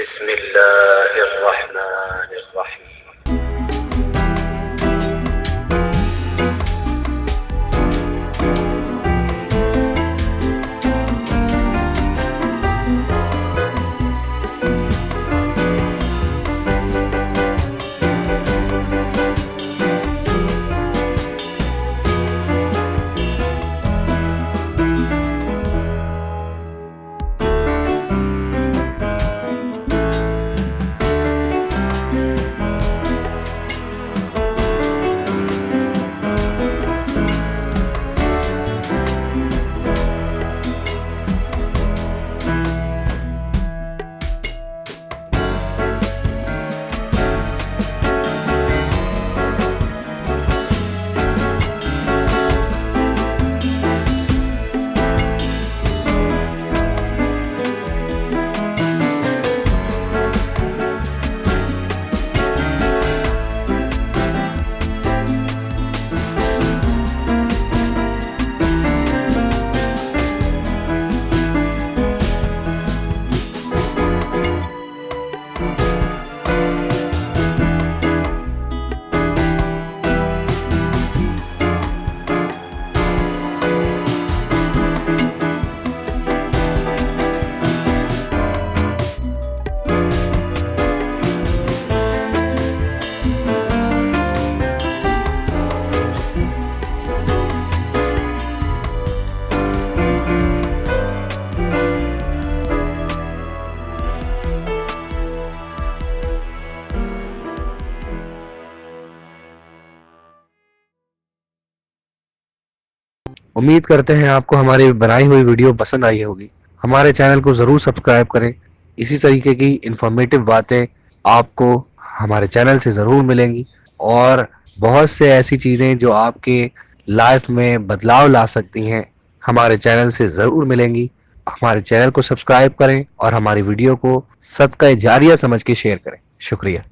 बिस्मिल्लाहिर्रहमानिर्रहीम। उम्मीद करते हैं आपको हमारी बनाई हुई वीडियो पसंद आई होगी। हमारे चैनल को ज़रूर सब्सक्राइब करें। इसी तरीके की इंफॉर्मेटिव बातें आपको हमारे चैनल से ज़रूर मिलेंगी और बहुत से ऐसी चीज़ें जो आपके लाइफ में बदलाव ला सकती हैं हमारे चैनल से ज़रूर मिलेंगी। हमारे चैनल को सब्सक्राइब करें और हमारी वीडियो को सदका जारिया समझ के शेयर करें। शुक्रिया।